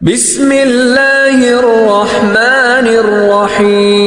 بسم اللہ الرحمن الرحیم۔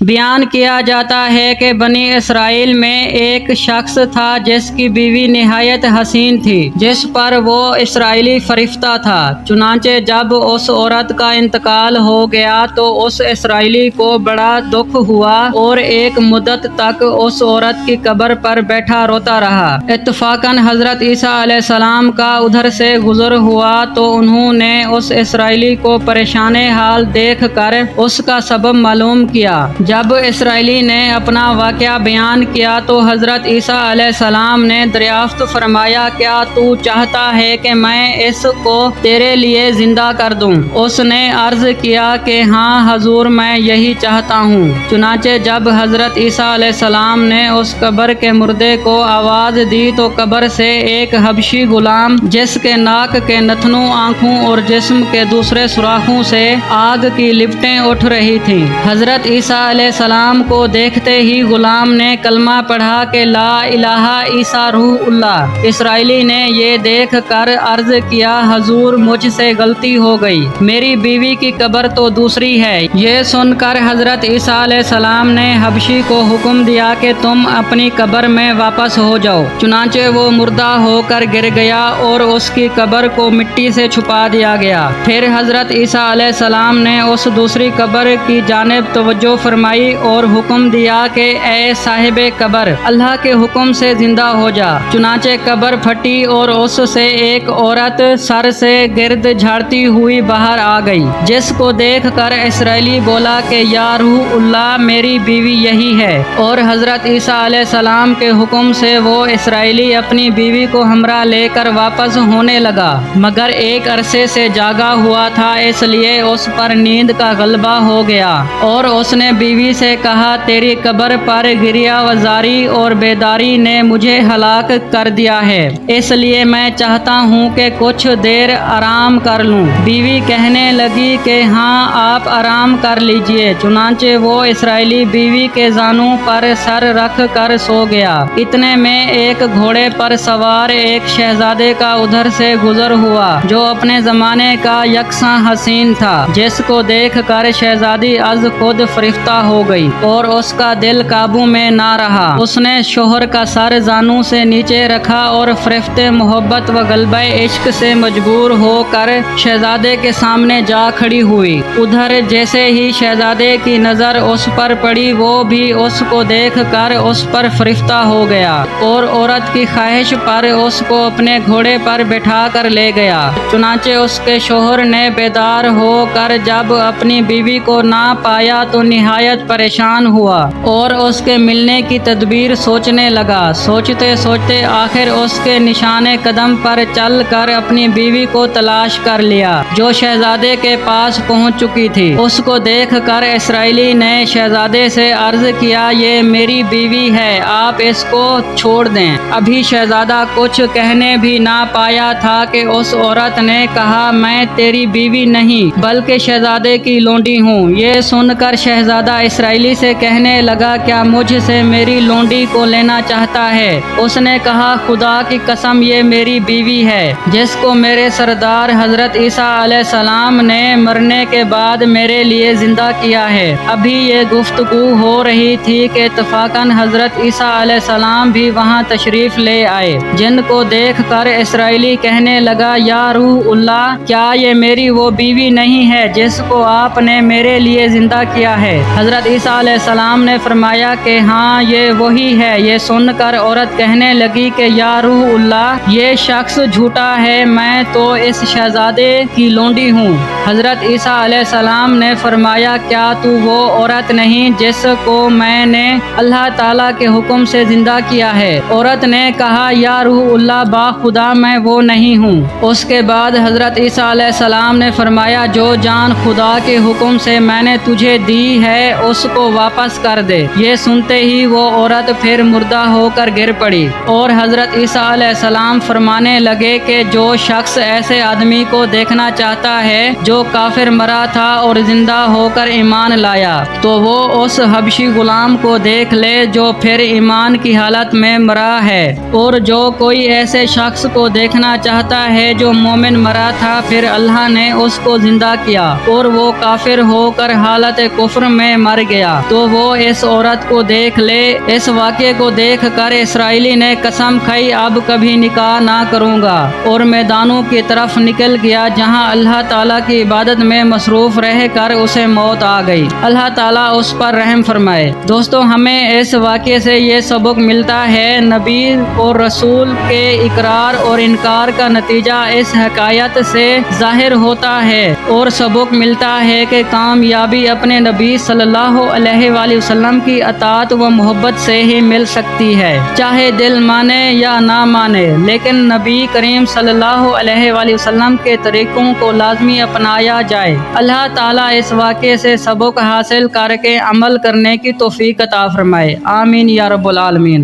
بیان کیا جاتا ہے کہ بنی اسرائیل میں ایک شخص تھا جس کی بیوی نہایت حسین تھی، جس پر وہ اسرائیلی فرشتہ تھا۔ چنانچہ جب اس عورت کا انتقال ہو گیا تو اس اسرائیلی کو بڑا دکھ ہوا اور ایک مدت تک اس عورت کی قبر پر بیٹھا روتا رہا۔ اتفاقاً حضرت عیسیٰ علیہ السلام کا ادھر سے گزر ہوا تو انہوں نے اس اسرائیلی کو پریشان حال دیکھ کر اس کا سبب معلوم کیا۔ جب اسرائیلی نے اپنا واقعہ بیان کیا تو حضرت عیسیٰ علیہ السلام نے دریافت فرمایا، کیا تو چاہتا ہے کہ میں اس کو تیرے لیے زندہ کر دوں؟ اس نے عرض کیا کہ ہاں حضور، میں یہی چاہتا ہوں۔ چنانچہ جب حضرت عیسیٰ علیہ السلام نے اس قبر کے مردے کو آواز دی تو قبر سے ایک حبشی غلام، جس کے ناک کے نتنوں، آنکھوں اور جسم کے دوسرے سوراخوں سے آگ کی لپٹیں اٹھ رہی تھیں، حضرت عیسیٰ علیہ السلام کو دیکھتے ہی غلام نے کلمہ پڑھا کہ لا الہ عیسیٰ روح اللہ۔ اسرائیلی نے یہ دیکھ کر عرض کیا، حضور مجھ سے غلطی ہو گئی، میری بیوی کی قبر تو دوسری ہے۔ یہ سن کر حضرت عیسیٰ علیہ السلام نے حبشی کو حکم دیا کہ تم اپنی قبر میں واپس ہو جاؤ۔ چنانچہ وہ مردہ ہو کر گر گیا اور اس کی قبر کو مٹی سے چھپا دیا گیا۔ پھر حضرت عیسیٰ علیہ السلام نے اس دوسری قبر کی جانب توجہ فرمائی اور حکم دیا کہ اے صاحب قبر، اللہ کے حکم سے زندہ ہو جا۔ چنانچہ قبر پھٹی اور اس سے ایک عورت سر سے گرد جھاڑتی ہوئی باہر آ گئی، جس کو دیکھ کر اسرائیلی بولا کہ یا روح اللہ، میری بیوی یہی ہے۔ اور حضرت عیسیٰ علیہ السلام کے حکم سے وہ اسرائیلی اپنی بیوی کو ہمراہ لے کر واپس ہونے لگا، مگر ایک عرصے سے جاگا ہوا تھا، اس لیے اس پر نیند کا غلبہ ہو گیا اور اس نے بیوی سے کہا، تیری قبر پر گریہ وزاری اور بیداری نے مجھے ہلاک کر دیا ہے، اس لیے میں چاہتا ہوں کہ کچھ دیر آرام کر لوں۔ بیوی کہنے لگی کہ ہاں آپ آرام کر لیجئے۔ چنانچہ وہ اسرائیلی بیوی کے زانوں پر سر رکھ کر سو گیا۔ اتنے میں ایک گھوڑے پر سوار ایک شہزادے کا ادھر سے گزر ہوا جو اپنے زمانے کا یکساں حسین تھا، جس کو دیکھ کر شہزادی از خود فرفتہ ہو گئی اور اس کا دل قابو میں نہ رہا۔ اس نے شوہر کا سر زانوں سے نیچے رکھا اور فرفت محبت و غلبہ عشق سے مجبور ہو کر شہزادے کے سامنے جا کھڑی ہوئی۔ ادھر جیسے ہی شہزادے کی نظر اس پر پڑی، وہ بھی اس کو دیکھ کر اس پر فرفتہ ہو گیا اور عورت کی خواہش پر اس کو اپنے گھوڑے پر بٹھا کر لے گیا۔ چنانچہ اس کے شوہر نے بیدار ہو کر جب اپنی بیوی کو نہ پایا تو نہایت پریشان ہوا اور اس کے ملنے کی تدبیر سوچنے لگا۔ سوچتے سوچتے آخر اس کے نشان قدم پر چل کر اپنی بیوی کو تلاش کر لیا، جو شہزادے کے پاس پہنچ چکی تھی۔ اس کو دیکھ کر اسرائیلی نے شہزادے سے عرض کیا، یہ میری بیوی ہے، آپ اس کو چھوڑ دیں۔ ابھی شہزادہ کچھ کہنے بھی نہ پایا تھا کہ اس عورت نے کہا، میں تیری بیوی نہیں بلکہ شہزادے کی لونڈی ہوں۔ یہ سن کر شہزادہ اسرائیلی سے کہنے لگا، کیا مجھ سے میری لونڈی کو لینا چاہتا ہے؟ اس نے کہا، خدا کی قسم یہ میری بیوی ہے، جس کو میرے سردار حضرت عیسیٰ علیہ السلام نے مرنے کے بعد میرے لیے زندہ کیا ہے۔ ابھی یہ گفتگو ہو رہی تھی کہ اتفاقاً حضرت عیسیٰ علیہ السلام بھی وہاں تشریف لے آئے، جن کو دیکھ کر اسرائیلی کہنے لگا، یا روح اللہ، کیا یہ میری وہ بیوی نہیں ہے جس کو آپ نے میرے لیے زندہ کیا ہے؟ حضرت عیسیٰ علیہ السلام نے فرمایا کہ ہاں یہ وہی ہے۔ یہ سن کر عورت کہنے لگی کہ یا روح اللہ، یہ شخص جھوٹا ہے، میں تو اس شہزادے کی لونڈی ہوں۔ حضرت عیسیٰ علیہ السلام نے فرمایا، کیا تو وہ عورت نہیں جس کو میں نے اللہ تعالیٰ کے حکم سے زندہ کیا ہے؟ عورت نے کہا، یا روح اللہ، با خدا میں وہ نہیں ہوں۔ اس کے بعد حضرت عیسیٰ علیہ السلام نے فرمایا، جو جان خدا کے حکم سے میں نے تجھے دی ہے اس کو واپس کر دے۔ یہ سنتے ہی وہ عورت پھر مردہ ہو کر گر پڑی، اور حضرت عیسیٰ علیہ السلام فرمانے لگے کہ جو شخص ایسے آدمی کو دیکھنا چاہتا ہے جو کافر مرا تھا اور زندہ ہو کر ایمان لایا، تو وہ اس حبشی غلام کو دیکھ لے جو پھر ایمان کی حالت میں مرا ہے، اور جو کوئی ایسے شخص کو دیکھنا چاہتا ہے جو مومن مرا تھا پھر اللہ نے اس کو زندہ کیا اور وہ کافر ہو کر حالت کفر میں مر گیا، تو وہ اس عورت کو دیکھ لے۔ اس واقعے کو دیکھ کر اسرائیلی نے قسم کھائی اب کبھی نکاح نہ کروں گا، اور میدانوں کی طرف نکل گیا جہاں اللہ تعالیٰ کی عبادت میں مصروف رہ کر اسے موت آ گئی۔ اللہ تعالیٰ اس پر رحم فرمائے۔ دوستو، ہمیں اس واقعے سے یہ سبق ملتا ہے، نبی اور رسول کے اقرار اور انکار کا نتیجہ اس حکایت سے ظاہر ہوتا ہے، اور سبق ملتا ہے کہ کامیابی اپنے نبی صلی اللہ علیہ وآلہ وسلم کی اطاعت و محبت سے ہی مل سکتی ہے، چاہے دل مانے یا نہ مانے، لیکن نبی کریم صلی اللہ علیہ وآلہ وسلم کے طریقوں کو لازمی اپنایا جائے۔ اللہ تعالیٰ اس واقعے سے سبق حاصل کر کے عمل کرنے کی توفیق عطا فرمائے۔ آمین یا رب العالمین۔